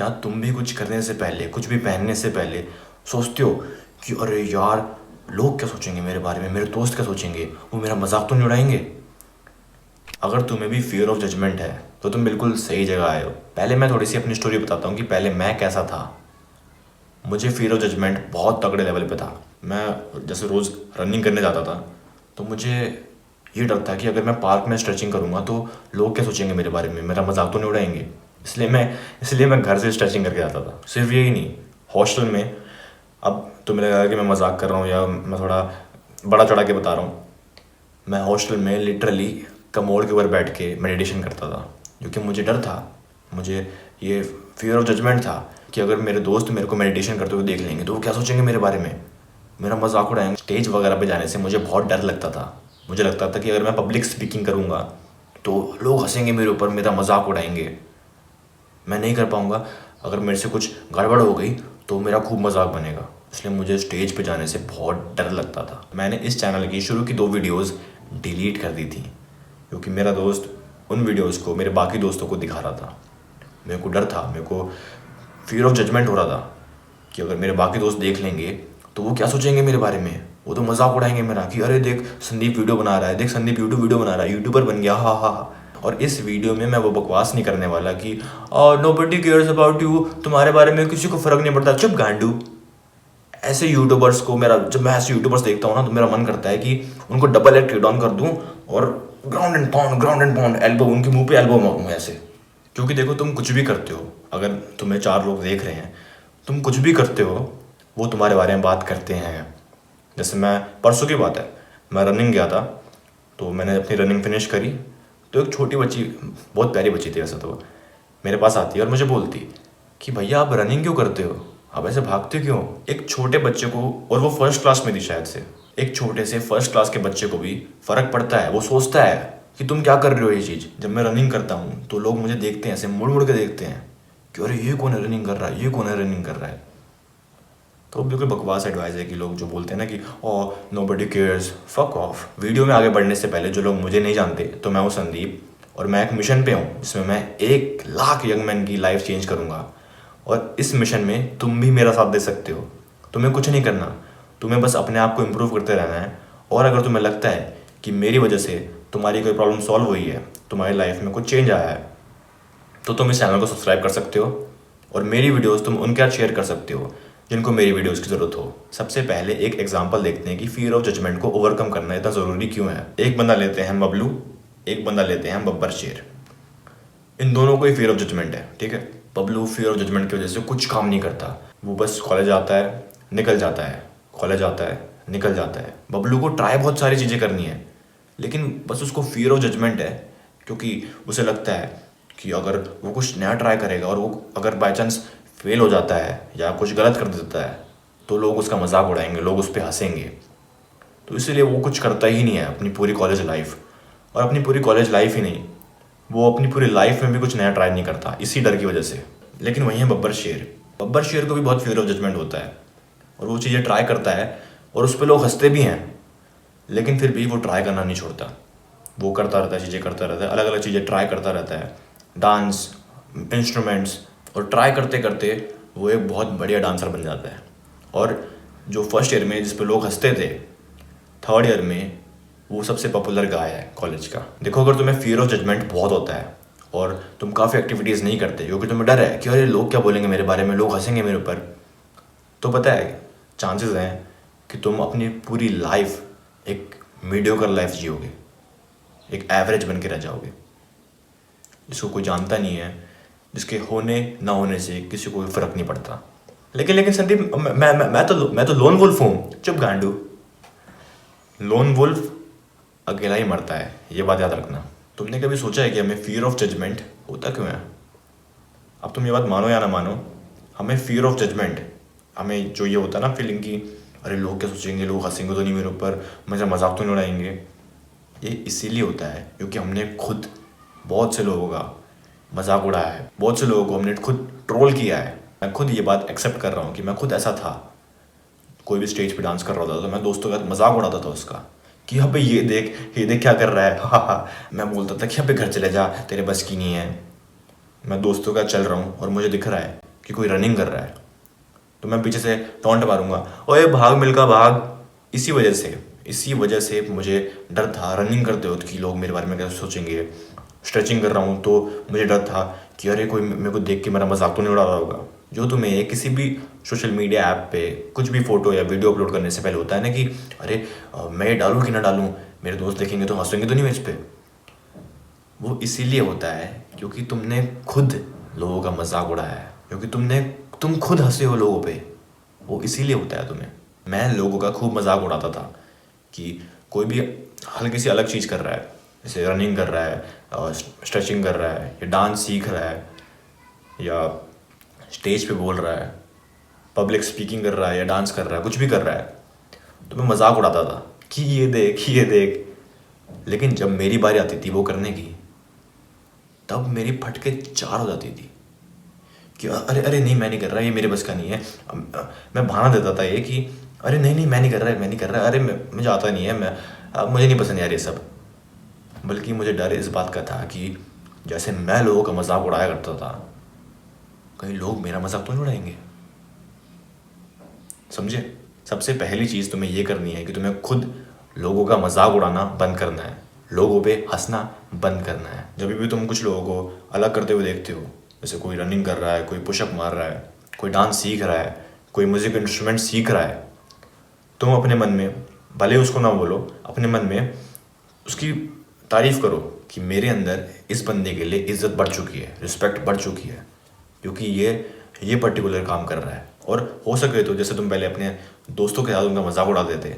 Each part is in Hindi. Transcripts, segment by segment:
क्या तुम भी कुछ करने से पहले, कुछ भी पहनने से पहले सोचते हो कि अरे यार लोग क्या सोचेंगे मेरे बारे में, मेरे दोस्त क्या सोचेंगे, वो मेरा मजाक तो नहीं उड़ाएंगे? अगर तुम्हें भी फियर ऑफ जजमेंट है तो तुम बिल्कुल सही जगह आए हो। पहले मैं थोड़ी सी अपनी स्टोरी बताता हूँ कि पहले मैं कैसा था। मुझे फियर ऑफ जजमेंट बहुत तगड़े लेवल पे था। मैं जैसे रोज़ रनिंग करने जाता था तो मुझे ये डर था कि अगर मैं पार्क में स्ट्रेचिंग करूँगा तो लोग क्या सोचेंगे मेरे बारे में, मेरा मजाक तो नहीं उड़ाएंगे। इसलिए मैं घर से स्ट्रेचिंग करके जाता था। सिर्फ यही नहीं, हॉस्टल में, अब तुम्हें लगेगा कि मैं मजाक कर रहा हूँ या मैं थोड़ा बड़ा चढ़ा के बता रहा हूँ, मैं हॉस्टल में लिटरली कमोड के ऊपर बैठ के मेडिटेशन करता था, क्योंकि मुझे डर था, मुझे ये फियर ऑफ जजमेंट था कि अगर मेरे दोस्त मेरे को मेडिटेशन करते हुए देख लेंगे तो वो क्या सोचेंगे मेरे बारे में, मेरा मजाक उड़ाएंगे। स्टेज वगैरह पे जाने से मुझे बहुत डर लगता था। मुझे लगता था कि अगर मैं पब्लिक स्पीकिंग करूँगा तो लोग हंसेंगे मेरे ऊपर, मेरा मजाक उड़ाएंगे, मैं नहीं कर पाऊँगा। अगर मेरे से कुछ गड़बड़ हो गई तो मेरा खूब मजाक बनेगा। इसलिए मुझे स्टेज पे जाने से बहुत डर लगता था। मैंने इस चैनल की शुरू की 2 वीडियोस डिलीट कर दी थी, क्योंकि मेरा दोस्त उन वीडियोस को मेरे बाकी दोस्तों को दिखा रहा था। मेरे को डर था, मेरे को फियर ऑफ जजमेंट हो रहा था कि अगर मेरे बाकी दोस्त देख लेंगे तो वो क्या सोचेंगे मेरे बारे में, वो तो मजाक उड़ाएंगे मेरा कि अरे देख संदीप वीडियो बना रहा है, देख संदीप यूट्यूब वीडियो बना रहा है, यूट्यूबर बन गया, हा हा हा। और इस वीडियो में मैं वो बकवास नहीं करने वाला कि नोबडी केयर्स अबाउट यू, तुम्हारे बारे में किसी को फर्क नहीं पड़ता, चुप गांडू। ऐसे यूट्यूबर्स को जब मैं ऐसे यूट्यूबर्स देखता हूँ ना तो मेरा मन करता है कि उनको डबल एक्ट डाउन कर दूँ और ग्राउंड एंड पाउंड एल्बो उनके मुंह पे एल्बो मारूँ ऐसे। क्योंकि देखो, तुम कुछ भी करते हो, अगर तुम्हें 4 लोग देख रहे हैं, तुम कुछ भी करते हो वो तुम्हारे बारे में बात करते हैं। जैसे मैं परसों की बात है, मैं रनिंग गया था, तो मैंने अपनी रनिंग फिनिश करी तो एक छोटी बच्ची, बहुत प्यारी बच्ची थी वैसे तो, मेरे पास आती है और मुझे बोलती कि भैया आप रनिंग क्यों करते हो, आप ऐसे भागते क्यों? एक छोटे बच्चे को, और वो फर्स्ट क्लास में थी शायद से, एक छोटे से फर्स्ट क्लास के बच्चे को भी फ़र्क पड़ता है। वो सोचता है कि तुम क्या कर रहे हो ये चीज़। जब मैं रनिंग करता हूँ तो लोग मुझे देखते हैं, ऐसे मुड़ मुड़ के देखते हैं कि अरे ये कौन है रनिंग कर रहा है, ये कौन है रनिंग कर रहा है। तो बिल्कुल बकवास एडवाइस है कि लोग जो बोलते हैं ना कि oh nobody cares, fuck off. Video में आगे बढ़ने से पहले जो लोग मुझे नहीं जानते, तो मैं हूँ संदीप और मैं एक मिशन पे हूँ जिसमें मैं 1 लाख यंग मैन की लाइफ चेंज करूँगा। और इस मिशन में तुम भी मेरा साथ दे सकते हो। तुम्हें कुछ नहीं करना, तुम्हें बस अपने आप को इम्प्रूव करते रहना है। और अगर तुम्हें लगता है कि मेरी वजह से तुम्हारी कोई प्रॉब्लम सॉल्व हुई है, तुम्हारी लाइफ में कुछ चेंज आया है, तो तुम इस चैनल को सब्सक्राइब कर सकते हो और मेरी वीडियोस तुम उनके साथ शेयर कर सकते हो जिनको मेरी वीडियोस की ज़रूरत हो। सबसे पहले एक एग्जांपल देखते हैं कि फियर ऑफ जजमेंट को ओवरकम करना इतना ज़रूरी क्यों है। एक बंदा लेते हैं बबलू, एक बंदा लेते हैं बब्बर शेर। इन दोनों को ही फियर ऑफ जजमेंट है, ठीक है। बबलू फियर ऑफ जजमेंट की वजह से कुछ काम नहीं करता, वो बस कॉलेज आता है निकल जाता है, कॉलेज आता है निकल जाता है। बबलू को ट्राई बहुत सारी चीज़ें करनी है, लेकिन बस उसको फियर ऑफ जजमेंट है, क्योंकि उसे लगता है कि अगर वो कुछ नया ट्राई करेगा और वो अगर बाई चांस फेल हो जाता है या कुछ गलत कर देता है तो लोग उसका मजाक उड़ाएंगे, लोग उस पर हंसेंगे। तो इसीलिए वो कुछ करता ही नहीं है अपनी पूरी कॉलेज लाइफ। और अपनी पूरी कॉलेज लाइफ ही नहीं, वो अपनी पूरी लाइफ में भी कुछ नया ट्राई नहीं करता, इसी डर की वजह से। लेकिन वहीं है बब्बर शेर। बब्बर शेर को भी बहुत फियर ऑफ जजमेंट होता है और वो चीज़ें ट्राई करता है और उस पर लोग हंसते भी हैं, लेकिन फिर भी वो ट्राई करना नहीं छोड़ता। वो करता रहता है, चीज़ें करता रहता है, अलग अलग चीज़ें ट्राई करता रहता है, डांस, इंस्ट्रूमेंट्स। और ट्राई करते करते वो एक बहुत बढ़िया डांसर बन जाता है। और जो फर्स्ट ईयर में जिस पे लोग हंसते थे, 3rd ईयर में वो सबसे पॉपुलर गाय है कॉलेज का। देखो, अगर तुम्हें फियर ऑफ जजमेंट बहुत होता है और तुम काफ़ी एक्टिविटीज़ नहीं करते क्योंकि तुम्हें डर है कि अरे लोग क्या बोलेंगे मेरे बारे में, लोग हंसेंगे मेरे ऊपर, तो पता है चांसेस हैं कि तुम अपनी पूरी लाइफ एक मीडियोकर लाइफ जियोगे, एक एवरेज बन के रह जाओगे, जिसको कोई जानता नहीं है, जिसके होने ना होने से किसी को कोई फर्क नहीं पड़ता। लेकिन संदीप, मैं तो लोन वुल्फ हूँ। चुप गांडू, लोन वुल्फ अकेला ही मरता है, ये बात याद रखना। तुमने कभी सोचा है कि हमें फियर ऑफ जजमेंट होता क्यों है? अब तुम ये बात मानो या ना मानो, हमें फियर ऑफ जजमेंट, हमें जो ये होता है ना फीलिंग की अरे लोग क्या सोचेंगे, लोग हंसेंगे तो नहीं मेरे ऊपर, मुझे मजाक तो नहीं उड़ाएंगे, ये इसीलिए होता है क्योंकि हमने खुद बहुत से लोगों का मजाक उड़ाया है, बहुत से लोगों को हमने खुद ट्रोल किया है। मैं खुद ये बात एक्सेप्ट कर रहा हूँ कि मैं खुद ऐसा था। कोई भी स्टेज पे डांस कर रहा था तो मैं दोस्तों का मजाक उड़ाता था उसका कि यहाँ पे ये देख क्या कर रहा है, हा हा। मैं बोलता था कि यहाँ पे घर चले जा, तेरे बस की नहीं है। मैं दोस्तों का चल रहा हूँ और मुझे दिख रहा है कि कोई रनिंग कर रहा है तो मैं पीछे से टॉन्ट मारूंगा, ओए भाग मिल्खा भाग। इसी वजह से मुझे डर था रनिंग करते वक्त कि लोग मेरे बारे में कैसे सोचेंगे। स्ट्रेचिंग कर रहा हूँ तो मुझे डर था कि अरे कोई मेरे को देख के मेरा मजाक तो नहीं उड़ा रहा होगा। जो तुम्हें किसी भी सोशल मीडिया ऐप पे कुछ भी फोटो या वीडियो अपलोड करने से पहले होता है ना कि अरे मैं ये डालूँ कि ना डालूँ, मेरे दोस्त देखेंगे तो हंसेंगे तो नहीं मेरे इस पे। वो इसीलिए होता है क्योंकि तुमने खुद लोगों का मजाक उड़ाया है, क्योंकि तुम खुद हंसे हो लोगों पे। वो इसीलिए होता है तुम्हें। मैं लोगों का खूब मजाक उड़ाता था कि कोई भी हल्की सी अलग चीज़ कर रहा है, जैसे रनिंग कर रहा है, स्ट्रेचिंग कर रहा है, या डांस सीख रहा है, या स्टेज पे बोल रहा है, पब्लिक स्पीकिंग कर रहा है, या डांस कर रहा है, कुछ भी कर रहा है, तो मैं मजाक उड़ाता था कि ये देख ये देख। लेकिन जब मेरी बारी आती थी वो करने की, तब मेरी फटके चार हो जाती थी कि अरे अरे नहीं मैं नहीं कर रहा, ये मेरे बस का नहीं है। मैं बहाना देता था ये कि अरे नहीं मैं नहीं कर रहा, अरे मुझे आता नहीं है, मुझे नहीं पसंद यार ये सब। बल्कि मुझे डर इस बात का था कि जैसे मैं लोगों का मजाक उड़ाया करता था, कहीं लोग मेरा मजाक तो नहीं उड़ाएंगे। समझे? सबसे पहली चीज़ तुम्हें ये करनी है कि तुम्हें खुद लोगों का मजाक उड़ाना बंद करना है, लोगों पे हंसना बंद करना है। जब भी तुम कुछ लोगों को अलग करते हुए देखते हो, जैसे कोई रनिंग कर रहा है, कोई पुशअप मार रहा है, कोई डांस सीख रहा है, कोई म्यूजिक इंस्ट्रूमेंट सीख रहा है, तुम अपने मन में, भले उसको ना बोलो, अपने मन में उसकी तारीफ़ करो कि मेरे अंदर इस बंदे के लिए इज्जत बढ़ चुकी है, रिस्पेक्ट बढ़ चुकी है, क्योंकि ये पर्टिकुलर काम कर रहा है। और हो सके तो जैसे तुम पहले अपने दोस्तों के साथ उनका मजाक उड़ाते थे,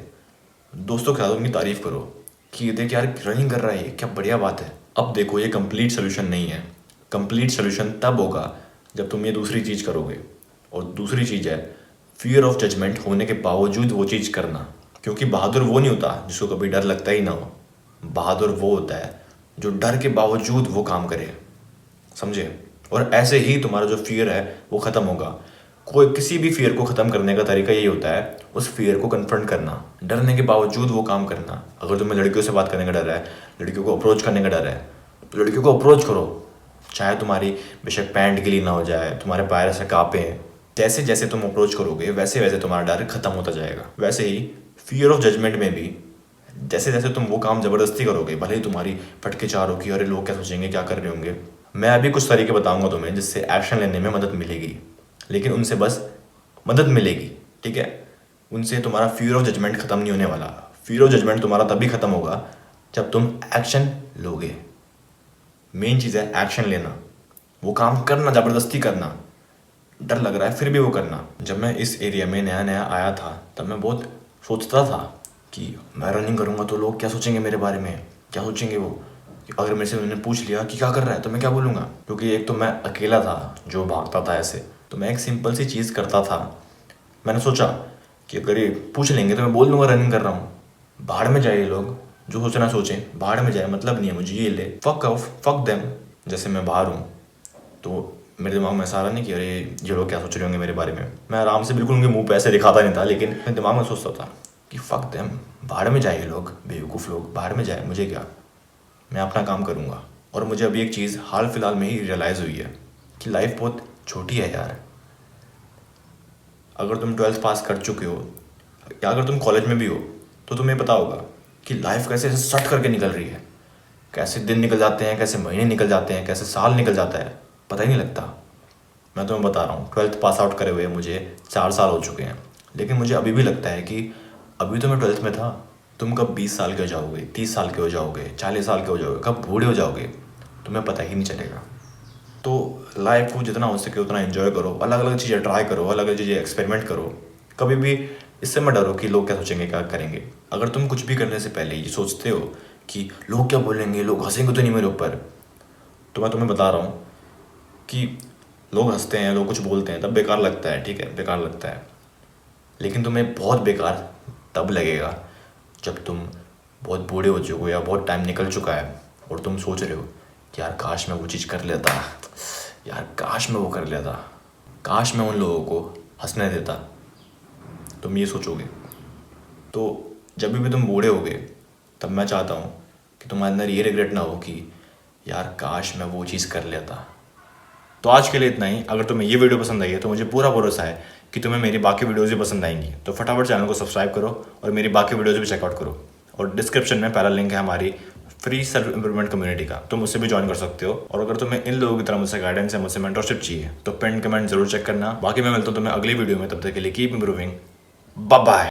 दोस्तों के साथ उनकी तारीफ़ करो कि ये देख यार रनिंग कर रहा है, ये क्या बढ़िया बात है। अब देखो ये कंप्लीट सोल्यूशन नहीं है। कंप्लीट सोल्यूशन तब होगा जब तुम ये दूसरी चीज़ करोगे। और दूसरी चीज़ है फियर ऑफ जजमेंट होने के बावजूद वो चीज़ करना। क्योंकि बहादुर वो नहीं होता जिसको कभी डर लगता ही ना हो। बहादुर वो होता है जो डर के बावजूद वो काम करे। समझे? और ऐसे ही तुम्हारा जो फियर है वो ख़त्म होगा। कोई किसी भी फियर को ख़त्म करने का तरीका यही होता है, उस फियर को कन्फ्रंट करना, डरने के बावजूद वो काम करना। अगर तुम्हें लड़कियों से बात करने का डर है, लड़कियों को अप्रोच करने का डर है, तो लड़कियों को अप्रोच करो, चाहे तुम्हारी बेशक पैंट गीली ना हो जाए, तुम्हारे पैर ऐसे काँपें। जैसे जैसे तुम अप्रोच करोगे वैसे वैसे तुम्हारा डर खत्म होता जाएगा। वैसे ही फियर ऑफ जजमेंट में भी जैसे जैसे तुम वो काम ज़बरदस्ती करोगे, भले ही तुम्हारी फटके चार हो कि अरे लोग क्या सोचेंगे, क्या कर रहे होंगे। मैं अभी कुछ तरीके बताऊंगा तुम्हें जिससे एक्शन लेने में मदद मिलेगी, लेकिन उनसे बस मदद मिलेगी, ठीक है? उनसे तुम्हारा फियर ऑफ जजमेंट ख़त्म नहीं होने वाला। फियर ऑफ जजमेंट तुम्हारा तभी ख़त्म होगा जब तुम एक्शन लोगे। मेन चीज़ है एक्शन लेना, वो काम करना, ज़बरदस्ती करना, डर लग रहा है फिर भी वो करना। जब मैं इस एरिया में नया नया आया था तब मैं बहुत सोचता था कि मैं रनिंग करूँगा तो लोग क्या सोचेंगे मेरे बारे में, क्या सोचेंगे वो। अगर मेरे से उन्होंने पूछ लिया कि क्या कर रहा है तो मैं क्या बोलूँगा, क्योंकि एक तो मैं अकेला था जो भागता था ऐसे। तो मैं एक सिंपल सी चीज़ करता था। मैंने सोचा कि अगर ये पूछ लेंगे तो मैं बोल दूँगा रनिंग कर रहा हूँ। बाहर में जाए ये लोग, जो सोचना सोचें, बाहर में जाए, मतलब नहीं है मुझे, ये ले, फक ऑफ, फक देम। जैसे मैं बाहर हूँ तो मेरे दिमाग में ऐसा आ रहा नहीं कि अरे ये लोग क्या सोच रहे होंगे मेरे बारे में। मैं आराम से बिल्कुल उनके मुंह पे ऐसे दिखाता नहीं था, लेकिन मैं दिमाग में सोचता था कि फ़क देम, बाहर में जाए लोग, बेवकूफ़ लोग, बाहर में जाए, मुझे क्या, मैं अपना काम करूँगा। और मुझे अभी एक चीज़ हाल फिलहाल में ही रियलाइज़ हुई है कि लाइफ बहुत छोटी है यार। अगर तुम 12th पास कर चुके हो या अगर तुम कॉलेज में भी हो तो तुम्हें पता होगा कि लाइफ कैसे सट करके निकल रही है। कैसे दिन निकल जाते हैं, कैसे महीने निकल जाते हैं, कैसे साल निकल जाता है, पता ही नहीं लगता। मैं तुम्हें बता रहा हूँ 12th पास आउट करे हुए मुझे 4 साल हो चुके हैं, लेकिन मुझे अभी भी लगता है कि अभी तो मैं 12th में था। तुम कब 20 साल के हो जाओगे, 30 साल के हो जाओगे, 40 साल के हो जाओगे, कब बूढ़े हो जाओगे, तुम्हें पता ही नहीं चलेगा। तो लाइफ को जितना हो सके उतना एंजॉय करो, अलग अलग चीज़ें ट्राई करो, अलग अलग चीज़ें एक्सपेरिमेंट करो। कभी भी इससे मत डरो कि लोग क्या सोचेंगे, क्या करेंगे। अगर तुम कुछ भी करने से पहले ये सोचते हो कि लोग क्या बोलेंगे, लोग हंसेंगे तो नहीं मेरे ऊपर, तो मैं तुम्हें बता रहा हूँ कि लोग हंसते हैं, लोग कुछ बोलते हैं, तब बेकार लगता है, ठीक है, बेकार लगता है। लेकिन तुम्हें बहुत बेकार तब लगेगा जब तुम बहुत बूढ़े हो चुके हो या बहुत टाइम निकल चुका है और तुम सोच रहे हो कि यार काश मैं वो चीज़ कर लेता, यार काश मैं वो कर लेता, काश मैं उन लोगों को हंसने देता। तुम ये सोचोगे। तो जब भी तुम बूढ़े होगे तब मैं चाहता हूँ कि तुम्हारे अंदर ये रिग्रेट ना हो कि यार काश मैं वो चीज़ कर लेता। तो आज के लिए इतना ही। अगर तुम्हें ये वीडियो पसंद आई है तो मुझे पूरा भरोसा है कि तुम्हें मेरी बाकी वीडियोज़ भी पसंद आएंगी। तो फटाफट चैनल को सब्सक्राइब करो और मेरी बाकी वीडियोज़ भी चेकआउट करो। और डिस्क्रिप्शन में पहला लिंक है हमारी फ्री सेल्फ इंप्रूवमेंट कम्युनिटी का, तुम उससे भी ज्वाइन कर सकते हो। और अगर तुम्हें इन लोगों की तरह मुझसे गाइडेंस या मुझसे मेंटरशिप चाहिए तो पिन कमेंट जरूर चेक करना। बाकी मैं मिलता हूँ तुम्हें अगली वीडियो में, तब तक के लिए कीप इंप्रूविंग। Bye bye.